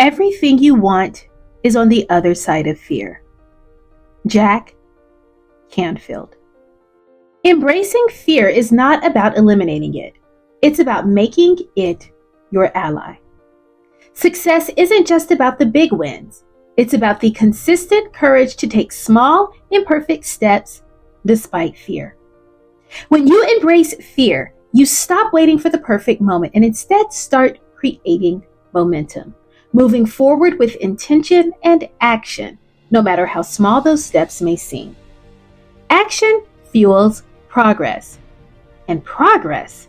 Everything you want is on the other side of fear. Jack Canfield. Embracing fear is not about eliminating it. It's about making it your ally. Success isn't just about the big wins. It's about the consistent courage to take small, imperfect steps despite fear. When you embrace fear, you stop waiting for the perfect moment and instead start creating momentum, moving forward with intention and action, no matter how small those steps may seem. Action fuels progress, and progress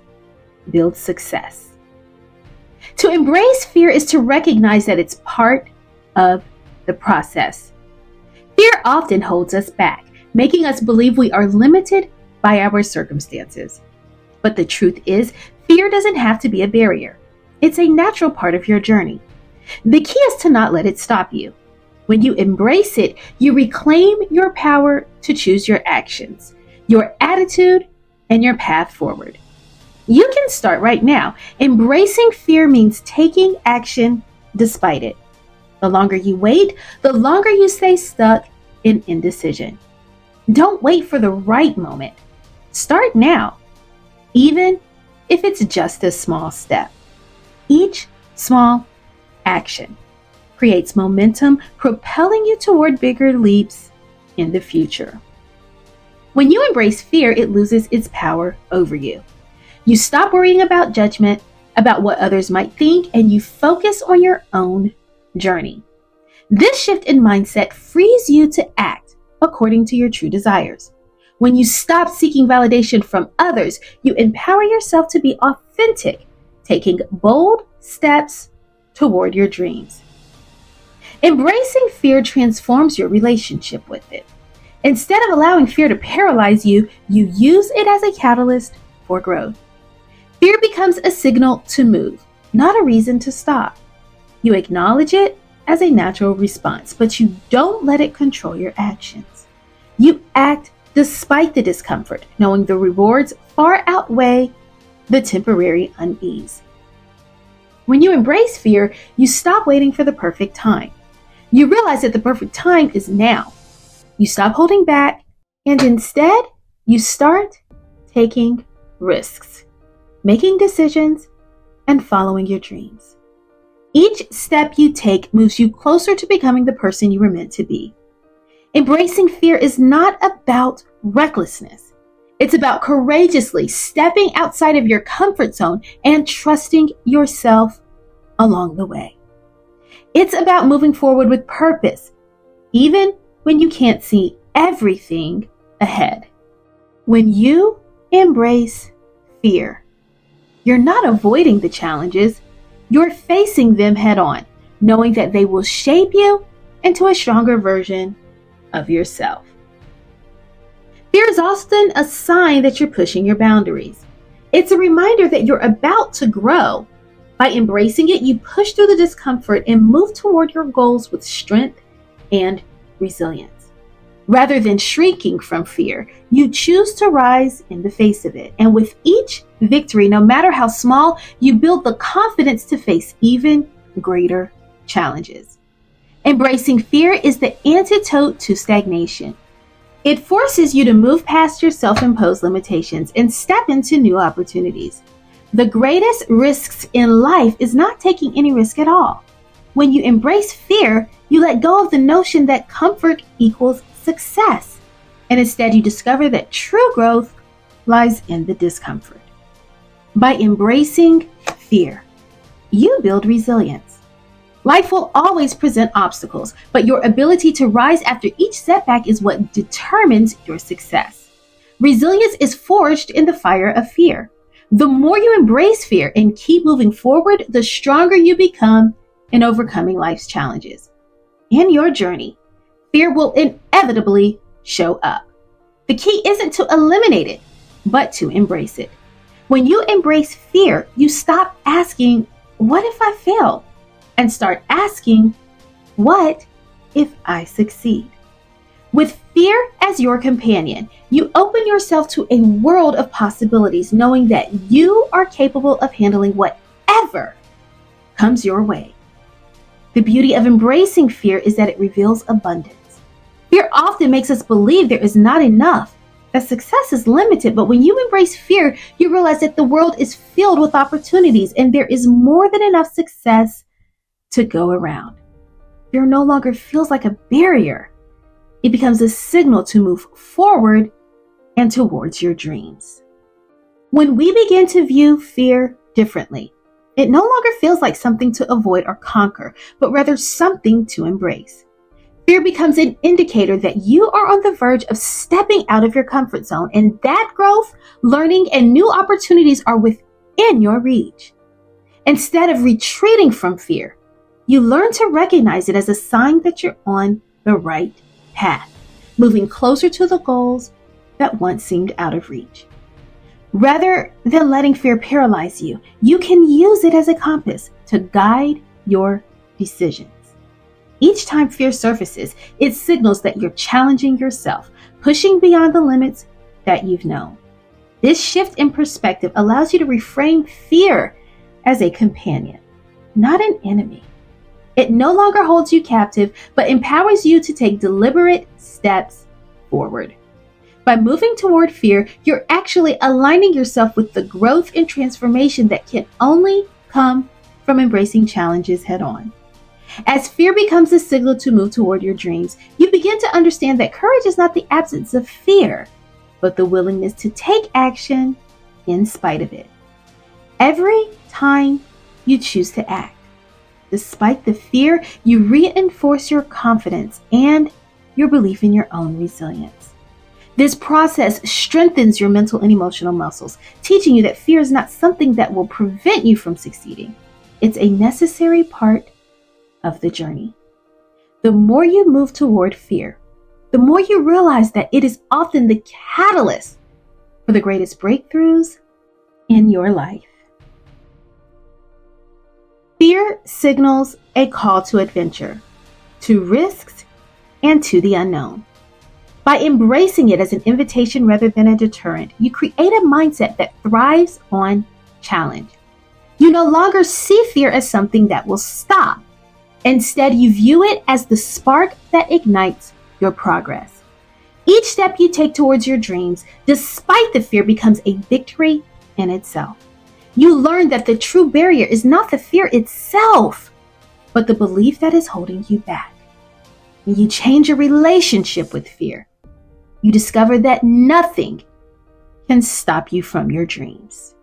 builds success. To embrace fear is to recognize that it's part of the process. Fear often holds us back, making us believe we are limited by our circumstances. But the truth is, fear doesn't have to be a barrier. It's a natural part of your journey. The key is to not let it stop you. When you embrace it, you reclaim your power to choose your actions, your attitude, and your path forward. You can start right now. Embracing fear means taking action despite it. The longer you wait, the longer you stay stuck in indecision. Don't wait for the right moment. Start now, even if it's just a small step. Each small action creates momentum, propelling you toward bigger leaps in the future. When you embrace fear, it loses its power over you. You stop worrying about judgment, about what others might think, and you focus on your own journey. This shift in mindset frees you to act according to your true desires. When you stop seeking validation from others, you empower yourself to be authentic, taking bold steps toward your dreams. Embracing fear transforms your relationship with it. Instead of allowing fear to paralyze you, you use it as a catalyst for growth. Fear becomes a signal to move, not a reason to stop. You acknowledge it as a natural response, but you don't let it control your actions. You act despite the discomfort, knowing the rewards far outweigh the temporary unease. When you embrace fear, you stop waiting for the perfect time. You realize that the perfect time is now. You stop holding back, and instead, you start taking risks, making decisions, and following your dreams. Each step you take moves you closer to becoming the person you were meant to be. Embracing fear is not about recklessness. It's about courageously stepping outside of your comfort zone and trusting yourself along the way. It's about moving forward with purpose, even when you can't see everything ahead. When you embrace fear, you're not avoiding the challenges, you're facing them head on, knowing that they will shape you into a stronger version of yourself. Fear is often a sign that you're pushing your boundaries. It's a reminder that you're about to grow. By embracing it, you push through the discomfort and move toward your goals with strength and resilience. Rather than shrinking from fear, you choose to rise in the face of it. And with each victory, no matter how small, you build the confidence to face even greater challenges. Embracing fear is the antidote to stagnation. It forces you to move past your self-imposed limitations and step into new opportunities. The greatest risks in life is not taking any risk at all. When you embrace fear, you let go of the notion that comfort equals success, and instead you discover that true growth lies in the discomfort. By embracing fear, you build resilience. Life will always present obstacles, but your ability to rise after each setback is what determines your success. Resilience is forged in the fire of fear. The more you embrace fear and keep moving forward, the stronger you become in overcoming life's challenges. In your journey, fear will inevitably show up. The key isn't to eliminate it, but to embrace it. When you embrace fear, you stop asking, "What if I fail?" and start asking, "What if I succeed?" With fear as your companion, you open yourself to a world of possibilities, knowing that you are capable of handling whatever comes your way. The beauty of embracing fear is that it reveals abundance. Fear often makes us believe there is not enough, that success is limited, but when you embrace fear, you realize that the world is filled with opportunities and there is more than enough success to go around. Fear no longer feels like a barrier. It becomes a signal to move forward and towards your dreams. When we begin to view fear differently, it no longer feels like something to avoid or conquer, but rather something to embrace. Fear becomes an indicator that you are on the verge of stepping out of your comfort zone, and that growth, learning, and new opportunities are within your reach. Instead of retreating from fear, you learn to recognize it as a sign that you're on the right path, moving closer to the goals that once seemed out of reach. Rather than letting fear paralyze you, you can use it as a compass to guide your decisions. Each time fear surfaces, it signals that you're challenging yourself, pushing beyond the limits that you've known. This shift in perspective allows you to reframe fear as a companion, not an enemy. It no longer holds you captive, but empowers you to take deliberate steps forward. By moving toward fear, you're actually aligning yourself with the growth and transformation that can only come from embracing challenges head on. As fear becomes a signal to move toward your dreams, you begin to understand that courage is not the absence of fear, but the willingness to take action in spite of it. Every time you choose to act, despite the fear, you reinforce your confidence and your belief in your own resilience. This process strengthens your mental and emotional muscles, teaching you that fear is not something that will prevent you from succeeding. It's a necessary part of the journey. The more you move toward fear, the more you realize that it is often the catalyst for the greatest breakthroughs in your life. Fear signals a call to adventure, to risks, and to the unknown. By embracing it as an invitation rather than a deterrent, you create a mindset that thrives on challenge. You no longer see fear as something that will stop. Instead, you view it as the spark that ignites your progress. Each step you take towards your dreams, despite the fear, becomes a victory in itself. You learn that the true barrier is not the fear itself, but the belief that is holding you back. When you change your relationship with fear, you discover that nothing can stop you from your dreams.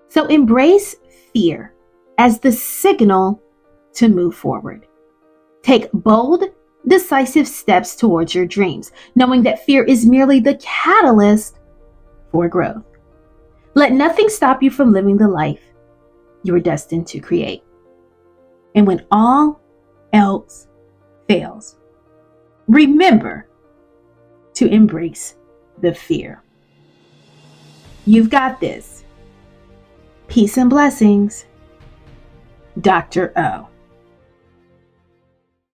So embrace fear as the signal to move forward. Take bold, decisive steps towards your dreams, knowing that fear is merely the catalyst for growth. Let nothing stop you from living the life you are destined to create. And when all else fails, remember to embrace the fear. You've got this. Peace and blessings, Dr. O.